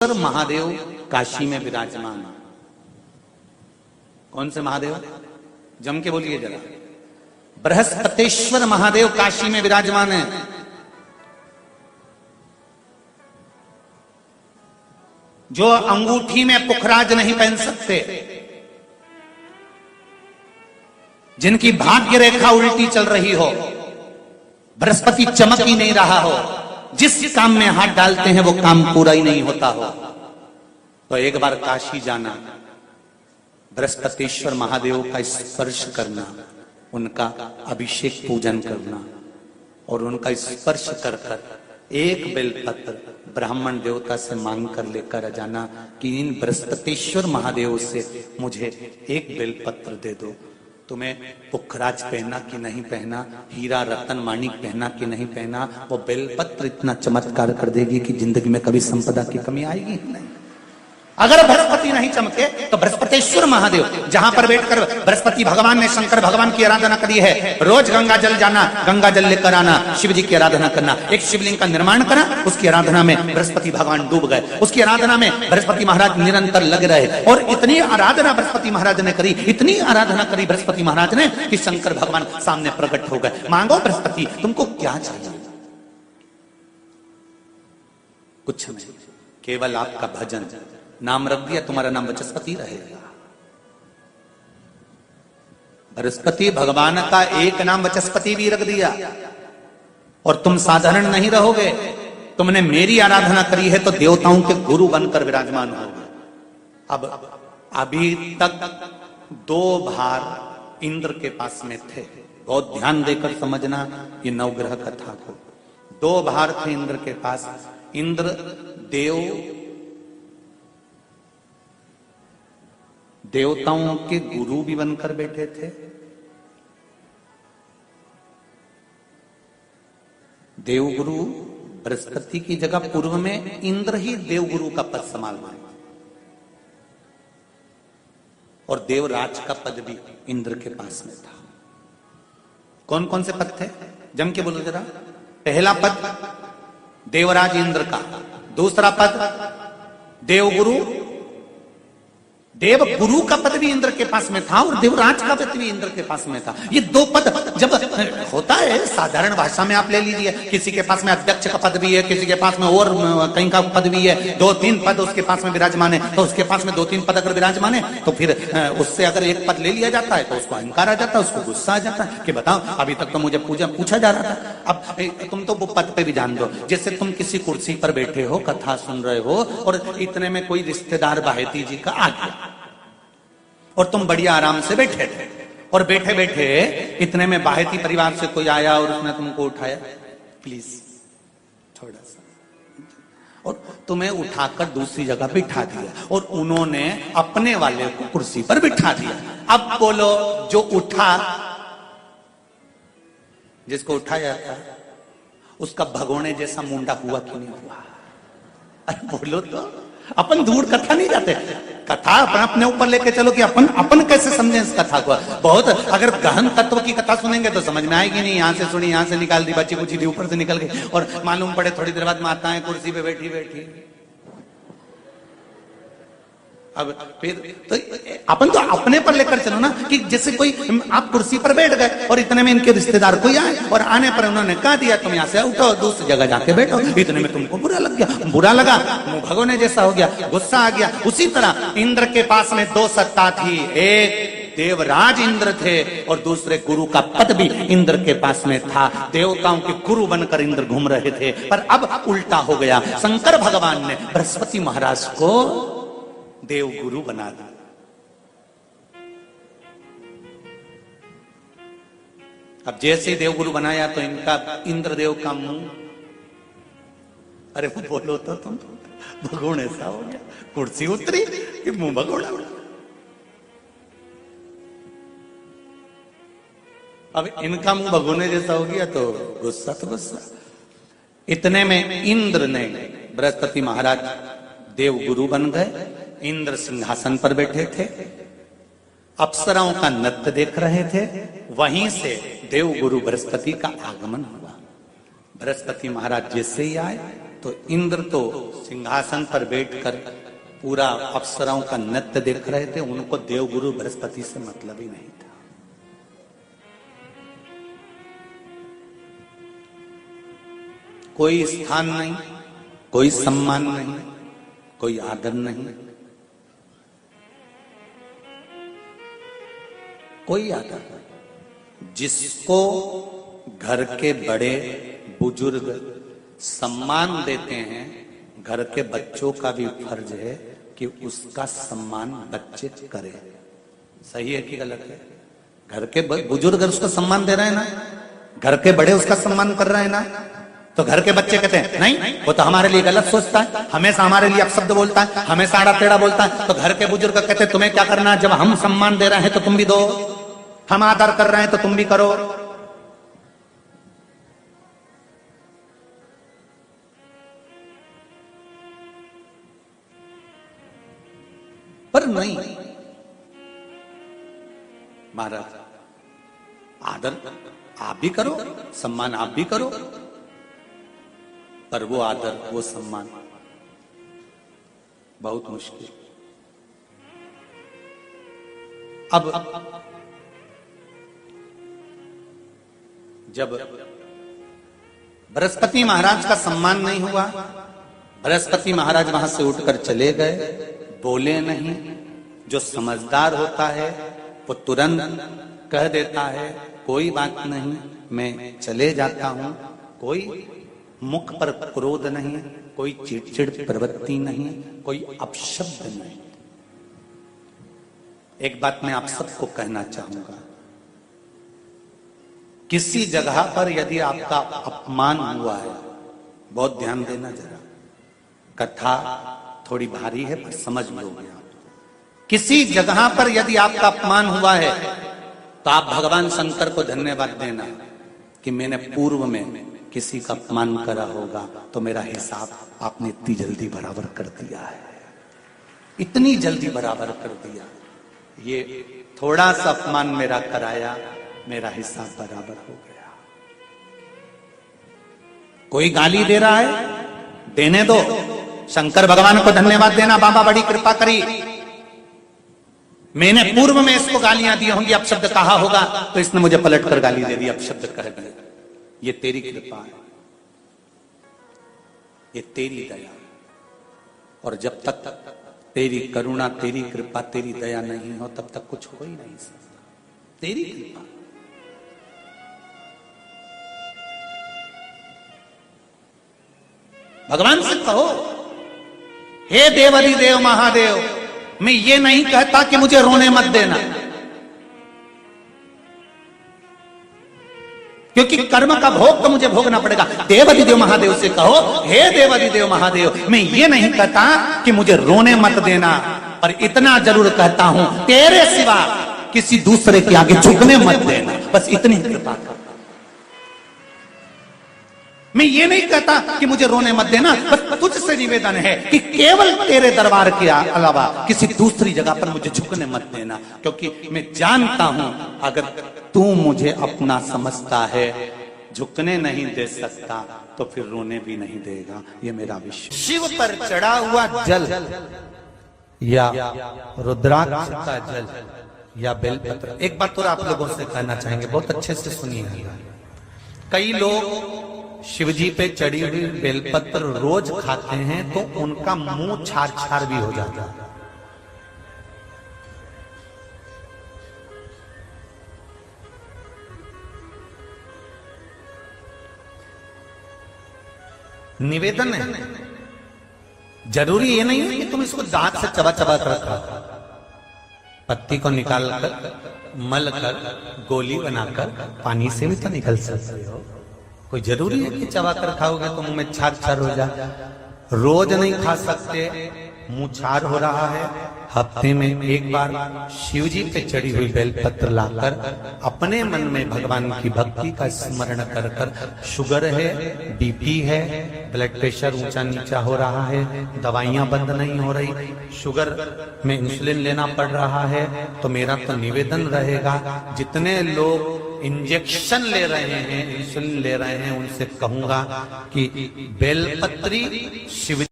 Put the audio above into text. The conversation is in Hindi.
महादेव काशी में विराजमान। कौन से महादेव? जम के बोलिए जरा। बृहस्पतेश्वर महादेव काशी में विराजमान है। जो अंगूठी में पुखराज नहीं पहन सकते, जिनकी भाग्य रेखा उल्टी चल रही हो, बृहस्पति चमक ही नहीं रहा हो, जिस काम में हाथ डालते हैं वो काम पूरा ही नहीं होता हो, तो एक बार काशी जाना, बृहस्पतेश्वर महादेव का स्पर्श करना, उनका अभिषेक पूजन करना और उनका स्पर्श कर कर एक बेलपत्र ब्राह्मण देवता से मांग कर लेकर जाना कि इन बृहस्पतेश्वर महादेव से मुझे एक बेलपत्र दे दो। तुम्हें पुखराज पहना कि नहीं पहना, हीरा रतन माणिक पहना कि नहीं पहना, वो बेलपत्र इतना चमत्कार कर देगी कि जिंदगी में कभी संपदा की कमी आएगी नहीं। अगर बृहस्पति नहीं चमके तो बृहस्पतेश्वर महादेव, जहां पर बैठकर बृहस्पति भगवान ने शंकर भगवान की आराधना करी है, रोज गंगा जल जाना, गंगा जल लेकर आना, शिव जी की आराधना करना, एक शिवलिंग का निर्माण करा, उसकी आराधना में बृहस्पति भगवान डूब गए, उसकी आराधना में बृहस्पति महाराज निरंतर लगे रहे और इतनी आराधना बृहस्पति महाराज ने करी, इतनी आराधना करी बृहस्पति महाराज ने कि शंकर भगवान सामने प्रकट हो गए। मांगो बृहस्पति, तुमको क्या चाहिए? कुछ नहीं, केवल आपका भजन। नाम रख दिया, तुम्हारा नाम बृहस्पति रहेगा। बृहस्पति भगवान का एक नाम बृहस्पति भी रख दिया और तुम साधारण नहीं रहोगे। तुमने मेरी आराधना करी है तो देवताओं के गुरु बनकर विराजमान होगे। अब अभी तक 2 भार इंद्र के पास में थे। बहुत ध्यान देकर समझना ये नवग्रह कथा को। 2 भार थे इंद्र के पास। इंद्र देवताओं के गुरु भी बनकर बैठे थे, देवगुरु बृहस्पति की जगह पूर्व में इंद्र ही देवगुरु का पद संभाल रहे और देवराज का पद भी इंद्र के पास में था। कौन कौन से पद थे? जम के बोलो जरा। पहला पद देवराज इंद्र का, दूसरा पद देवगुरु, देव गुरु का पद भी इंद्र के पास में था और देवराज का पद भी इंद्र के पास में था। ये 2 पद जब होता है साधारण भाषा में, आप ले लीजिए, किसी के पास में अध्यक्ष का पद भी है, किसी के पास में और कहीं का पद भी है, 2-3 पद उसके पास में विराजमान है, तो उसके पास में 2-3 पद अगर विराजमान है तो फिर उससे अगर एक पद ले लिया जाता है तो उसको अहंकार आ जाता है, उसको गुस्सा आ जाता है कि बताओ अभी तक तो मुझे पूछा जा रहा था, अब तुम तो वो पद पे भी जान दो। जैसे तुम किसी कुर्सी पर बैठे हो, कथा सुन रहे हो और इतने में कोई रिश्तेदार बाहेती जी का आ गया और तुम बढ़िया आराम से बैठे थे और बैठे बैठे इतने में बाहेती परिवार से कोई आया और उसने तुमको उठाया, प्लीज थोड़ा सा, और तुम्हें उठाकर दूसरी जगह बिठा दिया और उन्होंने अपने वाले को कुर्सी पर बिठा दिया। अब बोलो, जो उठा, जिसको उठाया था उसका भगोने जैसा मुंडा हुआ कि नहीं हुआ? अरे बोलो तो। अपन दूर कथा नहीं जाते, कथा अपने ऊपर लेके चलो कि अपन कैसे समझें इस कथा को। बहुत अगर गहन तत्व की कथा सुनेंगे तो समझ में आएगी नहीं। यहां से सुनी, यहां से निकाल दी, बच्ची कुछ दी, ऊपर से निकल गई और मालूम पड़े थोड़ी देर बाद माताएं कुर्सी पे बैठी बैठी। अब फिर तो अपन तो अपने पर लेकर चलो ना कि जैसे कोई, आप कुर्सी पर बैठ गए और इतने में इनके रिश्तेदार कोई आए और आने पर उन्होंने कह दिया तुम यहां से उठो, दूसरी जगह जाके बैठो। इतने में तुमको बुरा लग गया, बुरा लगा, मुंह भगोने जैसा हो गया, गुस्सा आ गया। उसी तरह इंद्र के पास में 2 सत्ता थी, एक देवराज इंद्र थे और दूसरे गुरु का पद भी इंद्र के पास में था। देवताओं के गुरु बनकर इंद्र घूम रहे थे, पर अब उल्टा हो गया। शंकर भगवान ने बृहस्पति महाराज को देव गुरु बना दिया। अब जैसे ही देव गुरु बनाया तो इनका इंद्रदेव का मुंह, अरे वो बोलो तो तुम, भगोने सा हो गया। कुर्सी उतरी कि मुंह भगोड़ा। अब इनका मुंह भगोने जैसा हो गया तो गुस्सा तो गुस्सा। इतने में इंद्र ने, बृहस्पति महाराज देव गुरु बन गए। इंद्र सिंहासन पर बैठे थे, अप्सराओं का नृत्य देख रहे थे। वहीं से देव गुरु बृहस्पति का आगमन हुआ। बृहस्पति महाराज जैसे ही आए तो इंद्र तो सिंहासन पर बैठकर पूरा अप्सराओं का नृत्य देख रहे थे, उनको देवगुरु बृहस्पति से मतलब ही नहीं था। कोई स्थान नहीं, कोई सम्मान नहीं, कोई आदर नहीं, कोई आदर नहीं। जिसको घर के बड़े बुजुर्ग सम्मान देते हैं, घर के बच्चों का भी फर्ज है कि उसका सम्मान बच्चे करें। सही है कि गलत है? घर के बुजुर्ग उसको सम्मान दे रहे हैं ना, घर के बड़े उसका सम्मान कर रहे हैं ना, तो घर के बच्चे कहते हैं नहीं, वो तो हमारे लिए गलत सोचता है, हमेशा हमारे लिए अपशब्द बोलता है, हमेशा आड़ा टेढ़ा बोलता है। तो घर के बुजुर्ग कहते हैं तुम्हें क्या करना है, जब हम सम्मान दे रहे हैं तो तुम भी दो, हम आदर कर रहे हैं तो तुम भी करो। पर नहीं महाराज, आदर आप भी करो, सम्मान आप भी करो, पर वो आदर वो सम्मान बहुत मुश्किल। अब जब बृहस्पति महाराज का सम्मान नहीं हुआ, बृहस्पति महाराज वहां से उठकर चले गए, बोले नहीं। जो समझदार होता है वो तुरंत कह देता है कोई बात नहीं, मैं चले जाता हूं। कोई मुख पर क्रोध नहीं, कोई चिड़चिड़ प्रवृत्ति नहीं, कोई अपशब्द नहीं। एक बात मैं आप सबको कहना चाहूंगा, किसी जगह पर यदि आपका अपमान हुआ है, बहुत ध्यान देना जरा, कथा थोड़ी भारी है पर समझ लोगे आप। किसी जगह पर यदि आपका अपमान हुआ है तो आप भगवान शंकर को धन्यवाद देना कि मैंने पूर्व में किसी का अपमान करा होगा तो मेरा हिसाब आपने इतनी जल्दी बराबर कर दिया है, इतनी जल्दी बराबर कर दिया। ये थोड़ा सा अपमान मेरा कराया, मेरा हिसाब बराबर हो गया। कोई गाली दे रहा है, देने दो, शंकर भगवान को धन्यवाद देना, बाबा बड़ी कृपा करी, मैंने पूर्व में इसको गालियां दी होंगी, अपशब्द कहा होगा तो इसने मुझे पलटकर गाली दे दी, अपशब्द कह दिया। ये तेरी कृपा है, ये तेरी दया। और जब तक तेरी करुणा, तेरी कृपा, तेरी दया नहीं हो तब तक कुछ हो ही नहीं सकता। तेरी कृपा, भगवान से कहो हे देवाधिदेव महादेव, मैं ये नहीं कहता कि मुझे रोने मत देना, क्योंकि कर्म का भोग तो मुझे भोगना पड़ेगा। देवाधिदेव महादेव से कहो हे देवाधिदेव महादेव, मैं ये नहीं कहता कि मुझे रोने मत देना, पर इतना जरूर कहता हूं तेरे सिवा किसी दूसरे के आगे झुकने मत देना, बस इतनी कृपा कर। मैं ये नहीं कहता कि मुझे रोने मत देना, बस तुझसे निवेदन है कि केवल तेरे दरबार के अलावा किसी दूसरी जगह पर मुझे झुकने मत देना, क्योंकि मैं जानता हूं अगर तू मुझे अपना समझता है, झुकने नहीं दे सकता तो फिर रोने भी नहीं देगा। ये मेरा विश्वास। शिव पर चढ़ा हुआ जल या रुद्राक्ष का जल या बेलपत्र, एक बात तो आप लोगों से कहना चाहेंगे, बहुत अच्छे से सुनिए। कई लोग शिवजी पे चढ़ी हुई बेलपत्र रोज खाते हैं तो उनका मुंह छार छार भी हो जाता है। निवेदन है, जरूरी ये नहीं है कि तुम इसको दांत से चबा चबा कर रखा, पत्ती को निकाल कर मल कर गोली बनाकर पानी से भी तो निकल सकते हो। कोई जरूरी है कि चबा कर खाओगे तो मुंह में छार छार हो जाए? रोज नहीं खा सकते, मुंह छार हो रहा है, हफ्ते में एक बार शिवजी पे चढ़ी हुई बेलपत्र लाकर अपने मन में भगवान की भक्ति का स्मरण कर कर, शुगर है, बीपी है, ब्लड प्रेशर ऊंचा नीचा हो रहा है, दवाइयां बंद नहीं हो रही, शुगर में इंसुलिन लेना पड़ रहा है, तो मेरा तो निवेदन रहेगा जितने लोग इंजेक्शन ले रहे हैं, इंसुलिन ले रहे हैं, उनसे कहूंगा कि बेलपत्री शिव